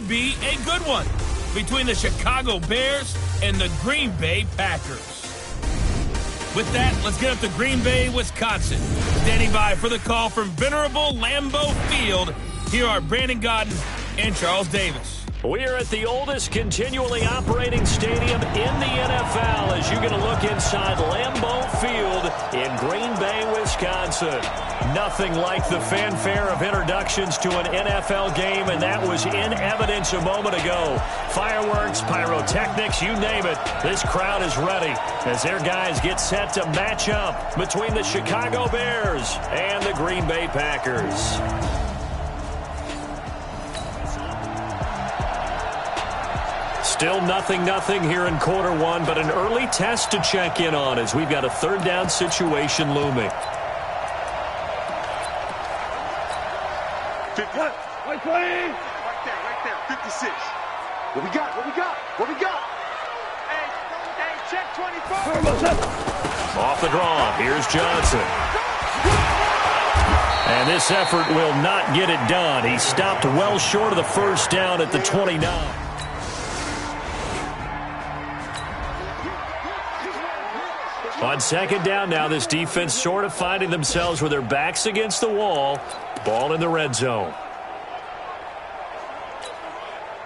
could be a good one between the Chicago Bears and the Green Bay Packers. With that, let's get up to Green Bay, Wisconsin. Standing by for the call from venerable Lambeau Field, here are Brandon Godden and Charles Davis. We are at the oldest continually operating stadium in the NFL as you get a look inside Lambeau Field in Green Bay, Wisconsin. Nothing like the fanfare of introductions to an NFL game, and that was in evidence a moment ago. Fireworks, pyrotechnics, you name it. This crowd is ready as their guys get set to match up between the Chicago Bears and the Green Bay Packers. Still nothing here in quarter one, but an early test to check in on as we've got a third down situation looming. Right there, 56. What we got? Hey, check 24. Off the draw, here's Johnson. And this effort will not get it done. He stopped well short of the first down at the 29. On second down now, this defense sort of finding themselves with their backs against the wall. Ball in the red zone.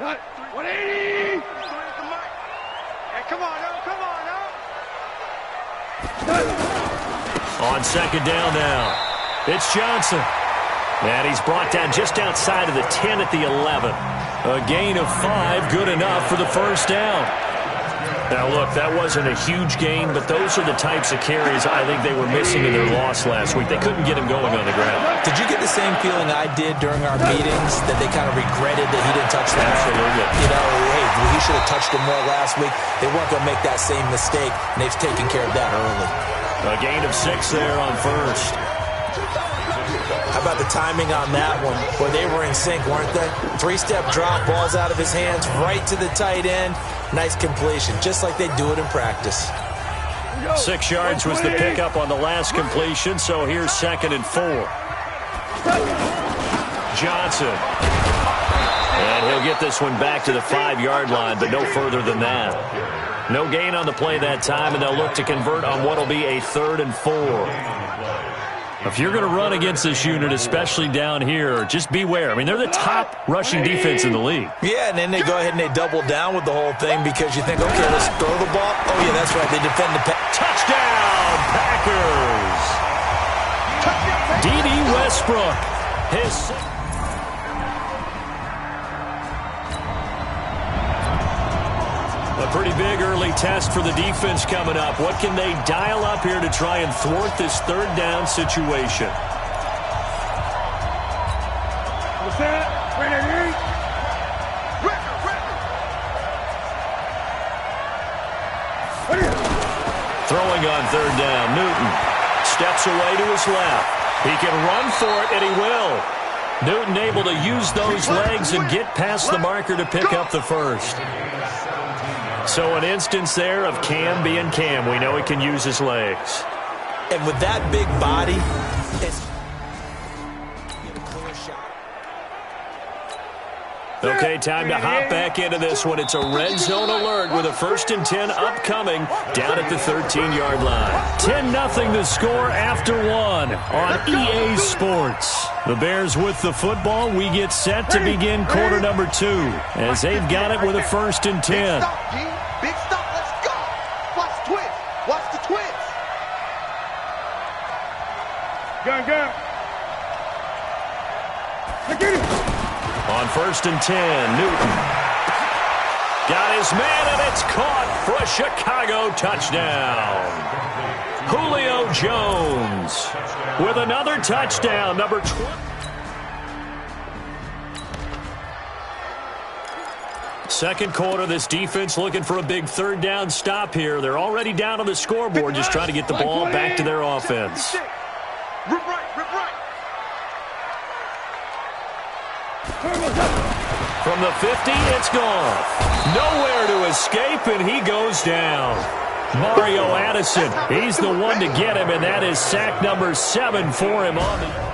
180! Hey, come on. On second down now, it's Johnson. And he's brought down just outside of the 10 at the 11. A gain of 5, good enough for the first down. Now, look, that wasn't a huge gain, but those are the types of carries I think they were missing in their loss last week. They couldn't get him going on the ground. Did you get the same feeling I did during our meetings, that they kind of regretted that he didn't touch that? Absolutely. You know, hey, he should have touched him more last week. They weren't going to make that same mistake, and they've taken care of that early. A gain of 6 there on first. How about the timing on that one? Boy, they were in sync, weren't they? 3-step drop, balls out of his hands, right to the tight end. Nice completion, just like they do it in practice. 6 yards was the pickup on the last completion, so here's 2nd and 4. Johnson. And he'll get this one back to the 5-yard line, but no further than that. No gain on the play that time, and they'll look to convert on what will be a 3rd and 4. If you're going to run against this unit, especially down here, just beware. I mean, they're the top rushing defense in the league. Yeah, and then they go ahead and they double down with the whole thing because you think, okay, let's throw the ball. Oh, yeah, that's right. They defend the touchdown, Packers. D.D. Westbrook. A pretty big early test for the defense coming up. What can they dial up here to try and thwart this third down situation? What's that? Ready? Throwing on third down, Newton steps away to his left. He can run for it, and he will. Newton able to use those legs and get past the marker to pick up the first. So an instance there of Cam being Cam. We know he can use his legs. And with that big body, it's okay, time to hop back into this one. It's a red zone alert with a 1st and 10 upcoming down at the 13-yard line. 10-0 the score after 1 on EA Sports. The Bears with the football. We get set to begin quarter number 2 as they've got it with a 1st and 10. Big stop, let's go. Watch the twins. Watch the twins. Go. On 1st and 10, Newton got his man, and it's caught for a Chicago touchdown. Julio Jones with another touchdown, number 20. Second quarter, this defense looking for a big third down stop here. They're already down on the scoreboard, just trying to get the ball back to their offense. Rip right. From the 50, it's gone. Nowhere to escape, and he goes down. Mario Addison, he's the one to get him, and that is sack number 7 for him on the...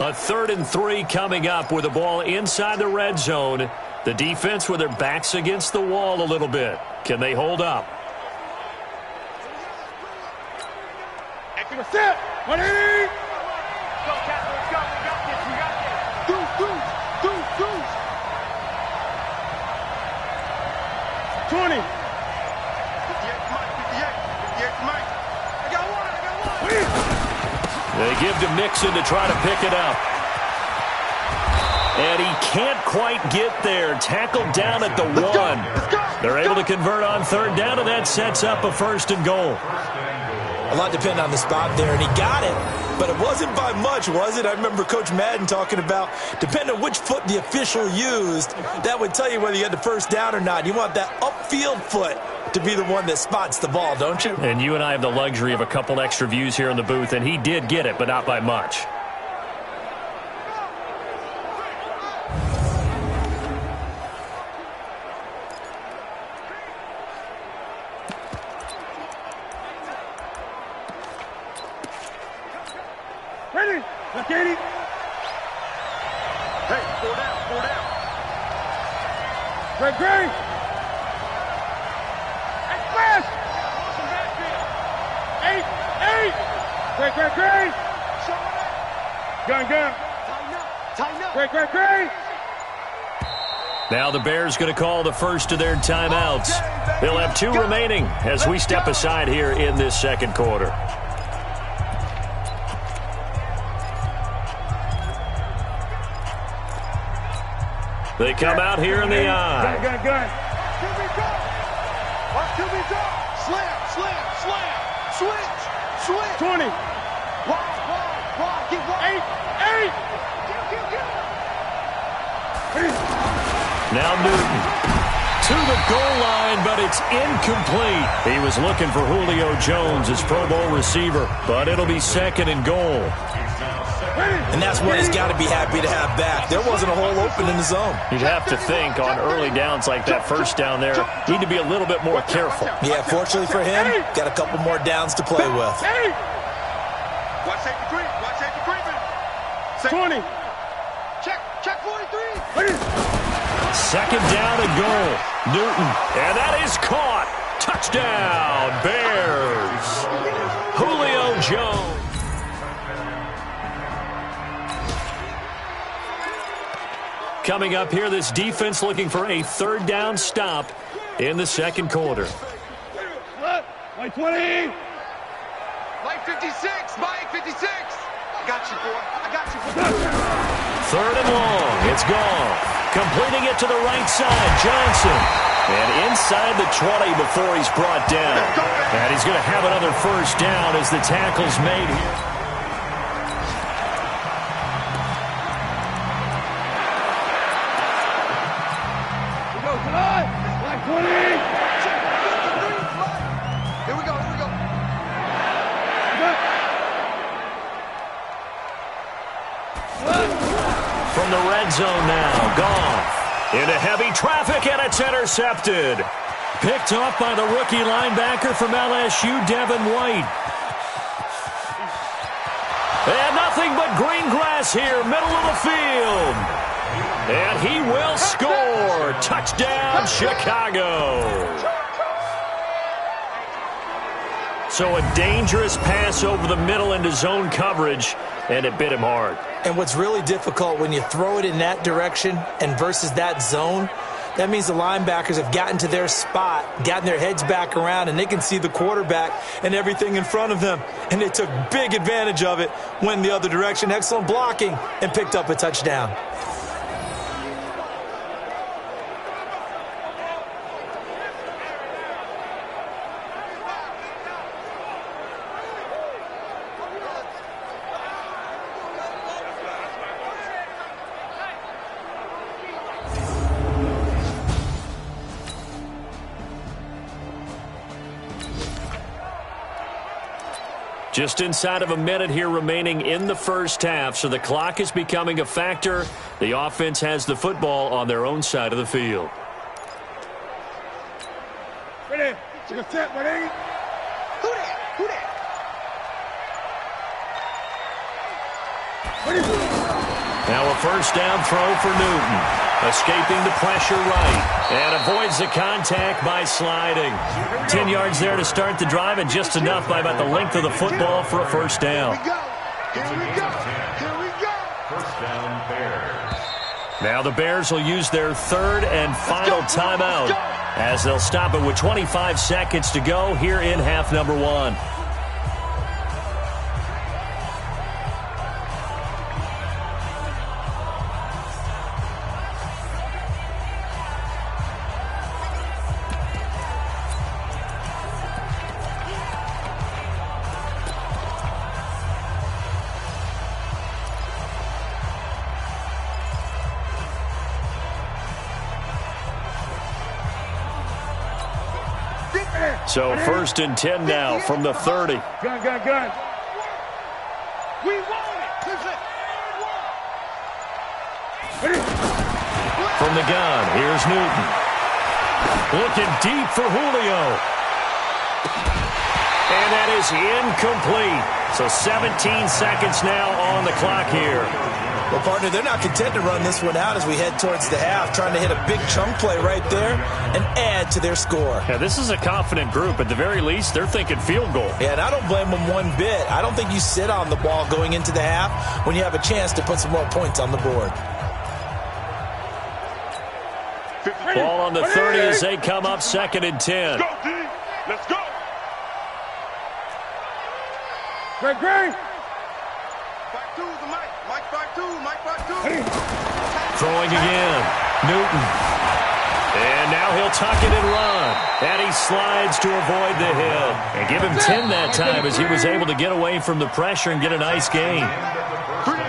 A 3rd and 3 coming up with the ball inside the red zone. The defense with their backs against the wall a little bit. Can they hold up? Let's go, Captain. Let's go. We got this. We got this. Deuce. 20. 58 Mike. I got one. They give to Mixon to try to pick it up. And he can't quite get there. Tackled down at the 1. They're able to convert on 3rd down, and that sets up a 1st and goal. A lot depended on the spot there, and he got it, but it wasn't by much, was it? I remember Coach Madden talking about, depending on which foot the official used, that would tell you whether you had the 1st down or not. You want that upfield foot to be the one that spots the ball, don't you? And you and I have the luxury of a couple extra views here in the booth, and he did get it, but not by much. Ready? Let's get it. Hey, 4 down. Great. Hey, flash. 8. Great. Gun. Tighten up. Great. Now the Bears going to call the first of their timeouts. They'll have 2 remaining as we step aside here in this 2nd quarter. They come out here in the eye. Gun. Watch to be done. Slam. Switch. 20. Wide. Get wide. 8. Now Newton to the goal line, but it's incomplete. He was looking for Julio Jones, his Pro Bowl receiver, but it'll be 2nd and goal. And that's what he's got to be happy to have back. There wasn't a hole open in the zone. You'd have to think on early downs like that 1st down there, need to be a little bit more careful. Yeah, fortunately for him, got a couple more downs to play with. Watch safety creeping. 20. Check 43. 2nd down and goal. Newton, and that is caught. Touchdown, Bears. Julio Jones. Coming up here, this defense looking for a 3rd down stop in the 2nd quarter. Mike 20. Mike 56. I got you, boy. 3rd and long. It's gone. Completing it to the right side, Johnson. And inside the 20 before he's brought down. And he's going to have another 1st down as the tackle's made here. From the red zone now, gone. Into heavy traffic, and it's intercepted. Picked off by the rookie linebacker from LSU, Devin White. And nothing but green grass here, middle of the field. And he will score. Touchdown, Chicago. So a dangerous pass over the middle into zone coverage, and it bit him hard. And what's really difficult when you throw it in that direction and versus that zone, that means the linebackers have gotten to their spot, gotten their heads back around, and they can see the quarterback and everything in front of them. And they took big advantage of it, went the other direction, excellent blocking, and picked up a touchdown. Just inside of a minute here remaining in the 1st half, so the clock is becoming a factor. The offense has the football on their own side of the field. Ready? Take a step, ready? Who that? Ready? Now a first down throw for Newton. Escaping the pressure right. And avoids the contact by sliding. 10 yards there to start the drive, and just enough by about the length of the football for a first down. Here we go. First down, Bears. Now the Bears will use their third and final timeout, as they'll stop it with 25 seconds to go here in half number 1. So first and 10 now from the 30. Gun. We want it. From the gun, here's Newton. Looking deep for Julio. And that is incomplete. So 17 seconds now on the clock here. Well, partner, they're not content to run this one out as we head towards the half, trying to hit a big chunk play right there and add to their score. Yeah, this is a confident group. At the very least, they're thinking field goal. Yeah, and I don't blame them one bit. I don't think you sit on the ball going into the half when you have a chance to put some more points on the board. Ball on the 30 as they come up second and 10. Go, D. Let's go. Great. 5-2 is the mic. Mike 5-2. Mike 5-2. Throwing again. Newton. And now he'll tuck it and run. And he slides to avoid the hit. And give him 10 that time as he was able to get away from the pressure and get a nice gain.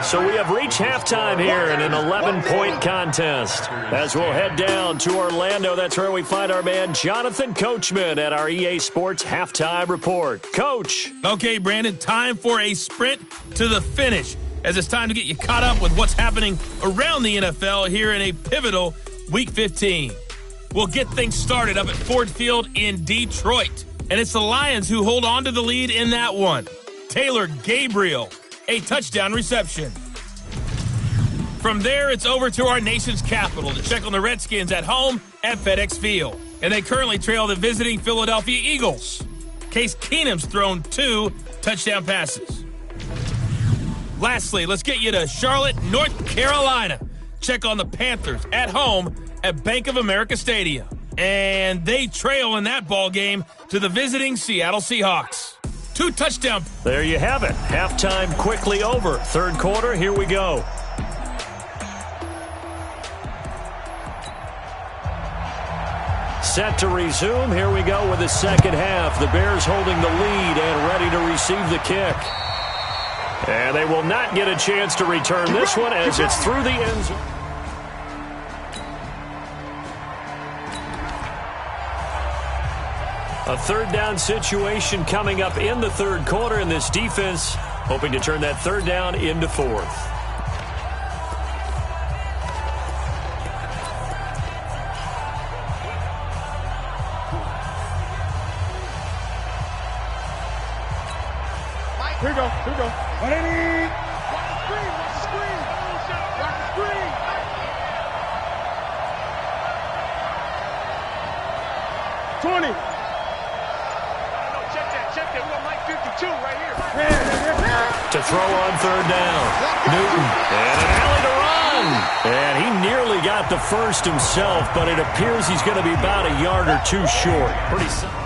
So we have reached halftime here in an 11-point contest. As we'll head down to Orlando, that's where we find our man Jonathan Coachman at our EA Sports Halftime Report. Coach. Okay, Brandon, time for a sprint to the finish, as it's time to get you caught up with what's happening around the NFL here in a pivotal Week 15. We'll get things started up at Ford Field in Detroit, and it's the Lions who hold on to the lead in that one. Taylor Gabriel, a touchdown reception. From there, it's over to our nation's capital to check on the Redskins at home at FedEx Field. And they currently trail the visiting Philadelphia Eagles. Case Keenum's thrown 2 touchdown passes. Lastly, let's get you to Charlotte, North Carolina. Check on the Panthers at home at Bank of America Stadium. And they trail in that ball game to the visiting Seattle Seahawks. 2 touchdowns. There you have it. Halftime quickly over. Third quarter, here we go. Set to resume. Here we go with the second half. The Bears holding the lead and ready to receive the kick. And they will not get a chance to return this one as it's through the end zone. A third down situation coming up in the third quarter, and this defense hoping to turn that third down into fourth. Here we go. 180. Watch the screen. 20. Check that. We're Mike 52 right here. To throw on third down. Newton. And an alley to run. And he nearly got the first himself, but it appears he's going to be about a yard or 2 short. Pretty simple.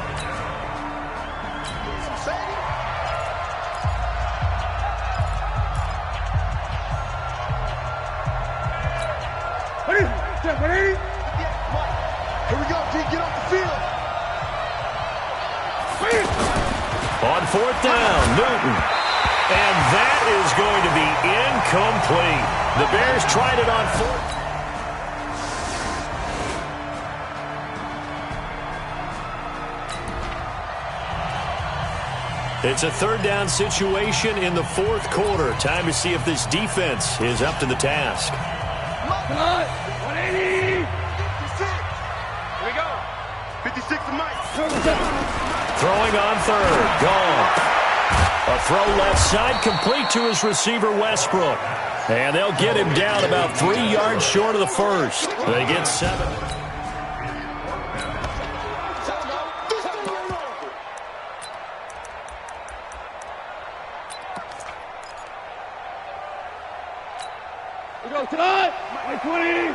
Here we go, G. Get off the field. On fourth down, Newton. And that is going to be incomplete. The Bears tried it on fourth. It's a third down situation in the fourth quarter. Time to see if this defense is up to the task. 180. 56. Here we go. 56 to Mike. Throwing on third. Gone. A throw left side complete to his receiver, Westbrook. And they'll get him down about 3 yards short of the first. They get 7. We go tonight. 20.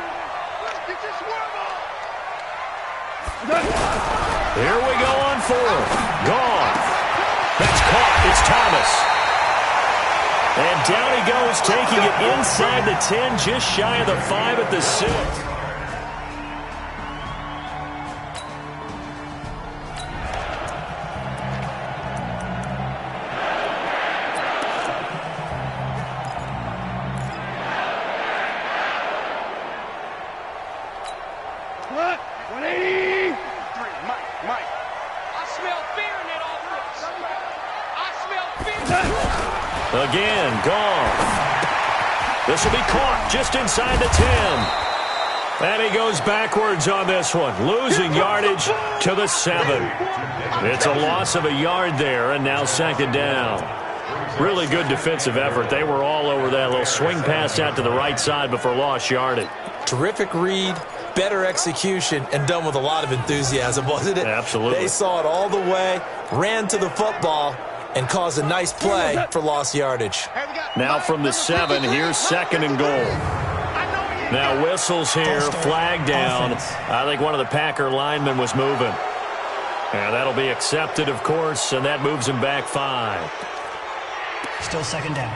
Here we go on 4th. Gone. That's caught. It's Thomas. And down he goes, taking it inside the 10, just shy of the 5 at the 6. What? 180. Mike. I smell fear in that offense. I smell fear. Again, gone. This will be caught just inside the 10. And he goes backwards on this one, losing yardage to the 7. It's a loss of a yard there, and now 2nd down. Really good defensive effort. They were all over that little swing pass out to the right side before lost yardage. Terrific read, better execution, and done with a lot of enthusiasm, wasn't it? Absolutely. They saw it all the way, ran to the football, and caused a nice play for lost yardage. Now from the 7, here's 2nd and goal. Now whistles here, flag down. I think one of the Packer linemen was moving. And that'll be accepted, of course, and that moves him back 5. Still 2nd down.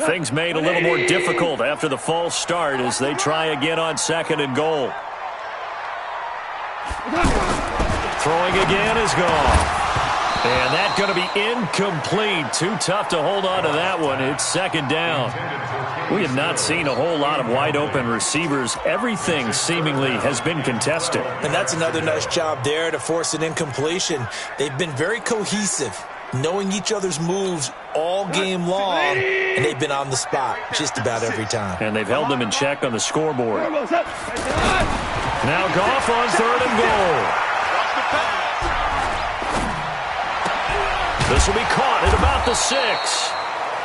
Things made a little more difficult after the false start as they try again on 2nd and goal. Throwing again is gone. And that's going to be incomplete. Too tough to hold on to that one. It's 2nd down. We have not seen a whole lot of wide-open receivers. Everything seemingly has been contested. And that's another nice job there to force an incompletion. They've been very cohesive, knowing each other's moves all game long, and they've been on the spot just about every time. And they've held them in check on the scoreboard. Now Goff on 3rd and goal. This will be caught at about the 6.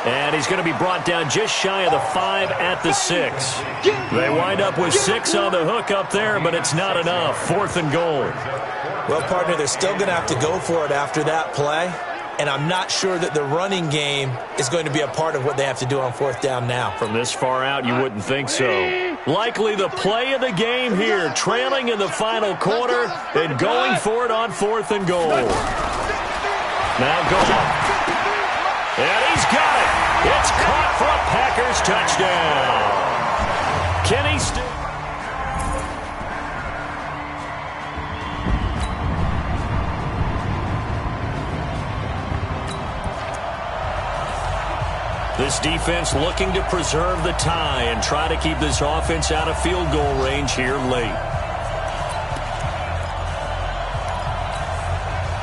And he's going to be brought down just shy of the 5 at the 6. They wind up with 6 on the hook up there, but it's not enough. 4th and goal. Well, partner, they're still going to have to go for it after that play. And I'm not sure that the running game is going to be a part of what they have to do on 4th down now. From this far out, you wouldn't think so. Likely the play of the game here, trailing in the final quarter and going for it on 4th and goal. Now Goff. And he's got it. It's caught for a Packers touchdown. Can he still... This defense looking to preserve the tie and try to keep this offense out of field goal range here late.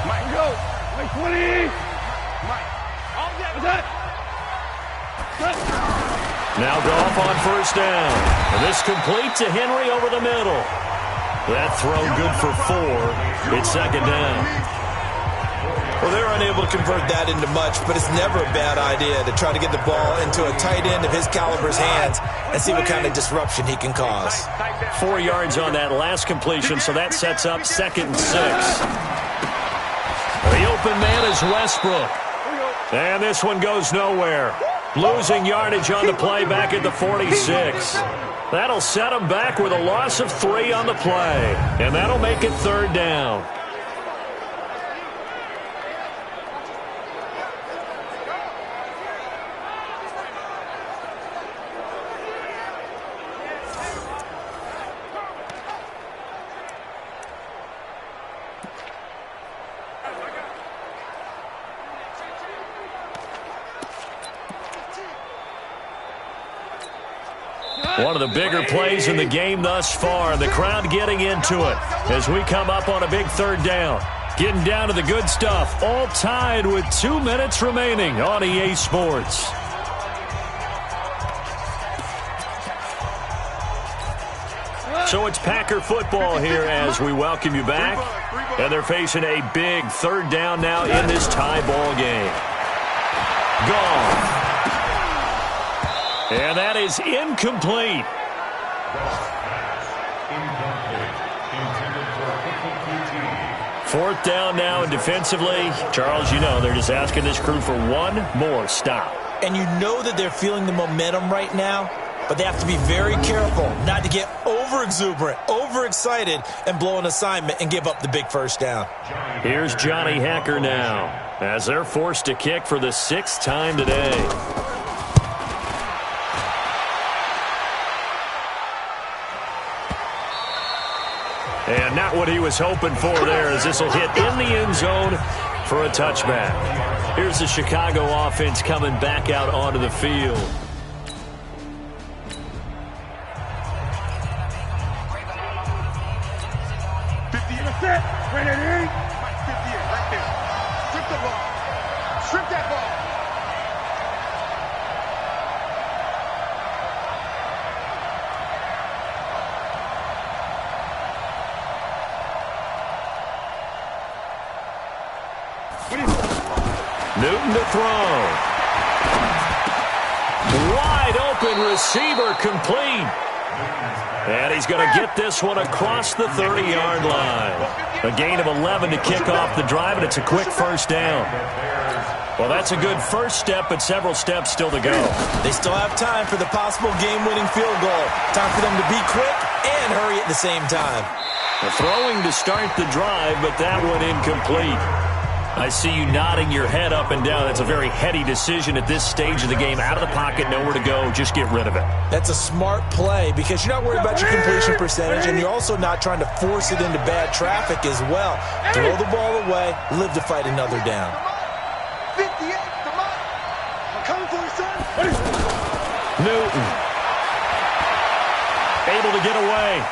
Mike, go. Mike, 20. Mike. What's that? Now Goff on 1st down. And this complete to Henry over the middle. That throw good for 4. It's 2nd down. Well, they're unable to convert that into much, but it's never a bad idea to try to get the ball into a tight end of his caliber's hands and see what kind of disruption he can cause. 4 yards on that last completion, so that sets up 2nd and 6. The open man is Westbrook. And this one goes nowhere. Losing yardage on the play back at the 46. That'll set him back with a loss of 3 on the play. And that'll make it 3rd down. One of the bigger plays in the game thus far. The crowd getting into it as we come up on a big 3rd down. Getting down to the good stuff. All tied with 2 minutes remaining on EA Sports. So it's Packer football here as we welcome you back. And they're facing a big third down now in this tie ball game. Gone. And that is incomplete. Fourth down now, and defensively, Charles, you know, they're just asking this crew for one more stop. And you know that they're feeling the momentum right now, but they have to be very careful not to get over-exuberant, over-excited, and blow an assignment and give up the big first down. Here's Johnny Hacker now, as they're forced to kick for the 6th time today. And not what he was hoping for there, as this will hit in the end zone for a touchback. Here's the Chicago offense coming back out onto the field. Right there. Strip the ball. Strip that ball. Newton to throw. Wide open receiver complete. And he's going to get this one across the 30-yard line. A gain of 11 to kick off the drive, and it's a quick first down. Well, that's a good first step, but several steps still to go. They still have time for the possible game-winning field goal. Time for them to be quick and hurry at the same time. Throwing to start the drive, but that one incomplete. I see you nodding your head up and down. That's a very heady decision at this stage of the game. Out of the pocket, nowhere to go. Just get rid of it. That's a smart play because you're not worried about your completion percentage, and you're also not trying to force it into bad traffic as well. Throw the ball away, live to fight another down. 58, come on. I'm coming for you, son. Newton. Able to get away.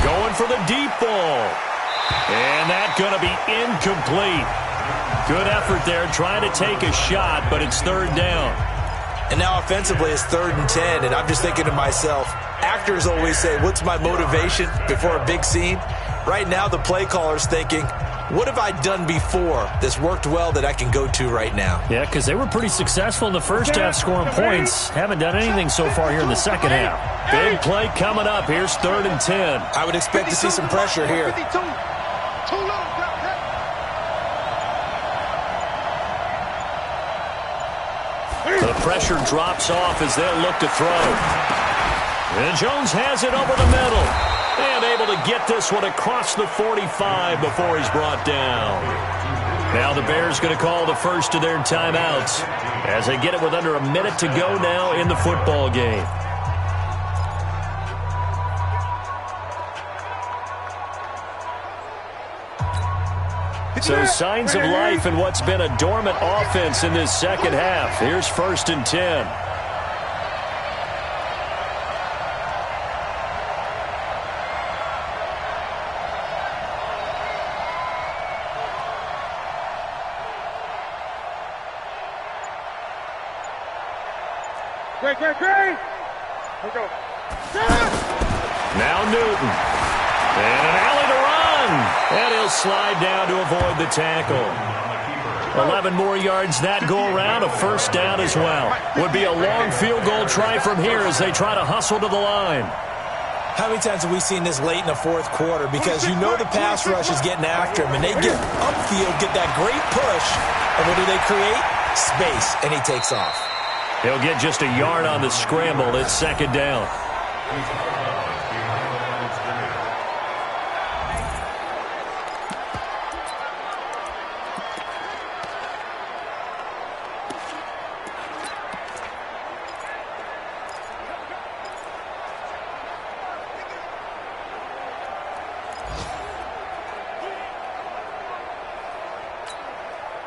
Going for the deep ball. And that's going to be incomplete. Good effort there, trying to take a shot, but it's third down. And now offensively it's 3rd and 10, and I'm just thinking to myself, actors always say, what's my motivation before a big scene? Right now the play caller's thinking, what have I done before that's worked well that I can go to right now? Yeah, because they were pretty successful in the first half scoring points. Haven't done anything so far here in the second half. Big play coming up. Here's 3rd and 10. I would expect to see some pressure here. 52. Too low. The pressure drops off as they'll look to throw. And Jones has it over the middle. And able to get this one across the 45 before he's brought down. Now the Bears going to call the first of their timeouts as they get it with under a minute to go now in the football game. So signs of life in what's been a dormant offense in this second half. Here's 1st and 10. Great. Here we go. Now Newton. And an alley to run. And he'll slide down to avoid the tackle. 11 more yards that go around. A first down as well. Would be a long field goal try from here as they try to hustle to the line. How many times have we seen this late in the fourth quarter? Because you know the pass rush is getting after him, and they get upfield, get that great push, and what do they create? Space, and he takes off. He'll get just a yard on the scramble. It's 2nd down.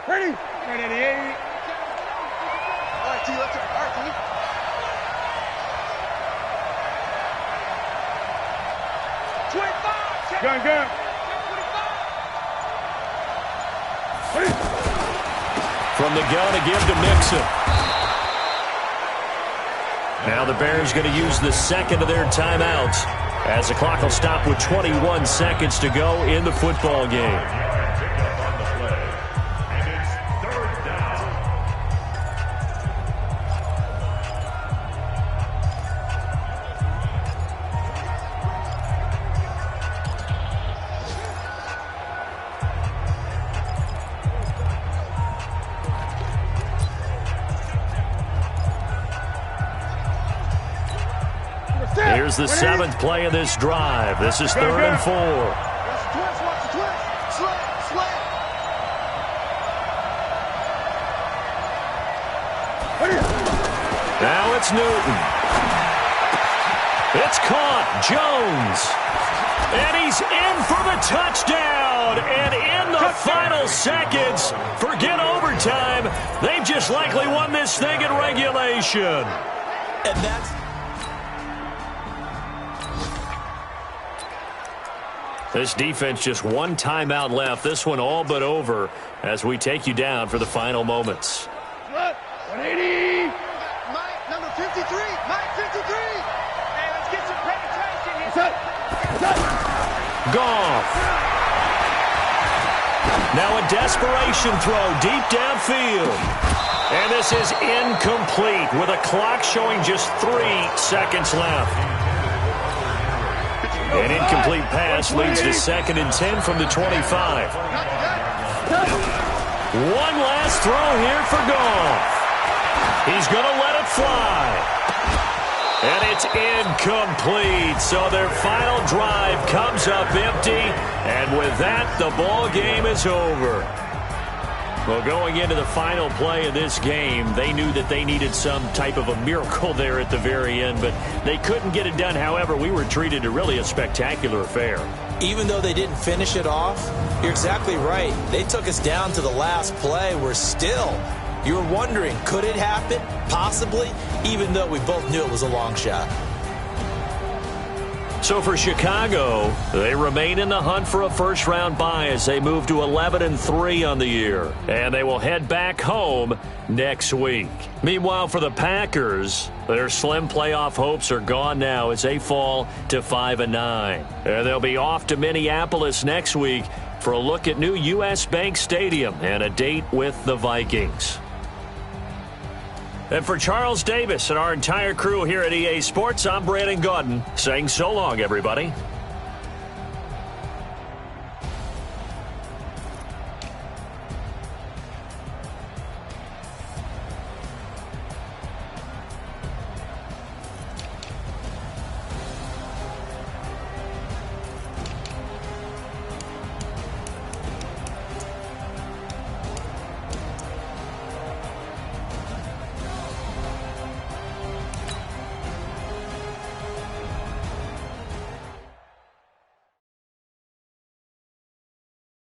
Ready? Right at the 8. All right, T, let's go. All right, T. Gun. From the gun to give to Mixon. Now the Bears going to use the second of their timeouts as the clock will stop with 21 seconds to go in the football game. Here's the 7th play of this drive. This is 3rd and 4. Now it's Newton. It's caught. Jones. And he's in for the touchdown. And in the final seconds, forget overtime. They've just likely won this thing in regulation. And that's... This defense just one timeout left. This one all but over as we take you down for the final moments. 180. Mike, number 53. Mike, 53. Hey, let's get some penetration here. Goff. Now a desperation throw deep downfield. And this is incomplete with a clock showing just 3 seconds left. An incomplete pass leads to 2nd and 10 from the 25. One last throw here for Goff. He's going to let it fly. And it's incomplete. So their final drive comes up empty. And with that, the ball game is over. Well, going into the final play of this game, they knew that they needed some type of a miracle there at the very end, but they couldn't get it done. However, we were treated to really a spectacular affair. Even though they didn't finish it off, you're exactly right. They took us down to the last play. We're still, you were wondering, could it happen? Possibly, even though we both knew it was a long shot. So for Chicago, they remain in the hunt for a first-round bye as they move to 11-3 on the year. And they will head back home next week. Meanwhile, for the Packers, their slim playoff hopes are gone now as they fall to 5-9. And they'll be off to Minneapolis next week for a look at new U.S. Bank Stadium and a date with the Vikings. And for Charles Davis and our entire crew here at EA Sports, I'm Brandon Gaudin saying so long, everybody.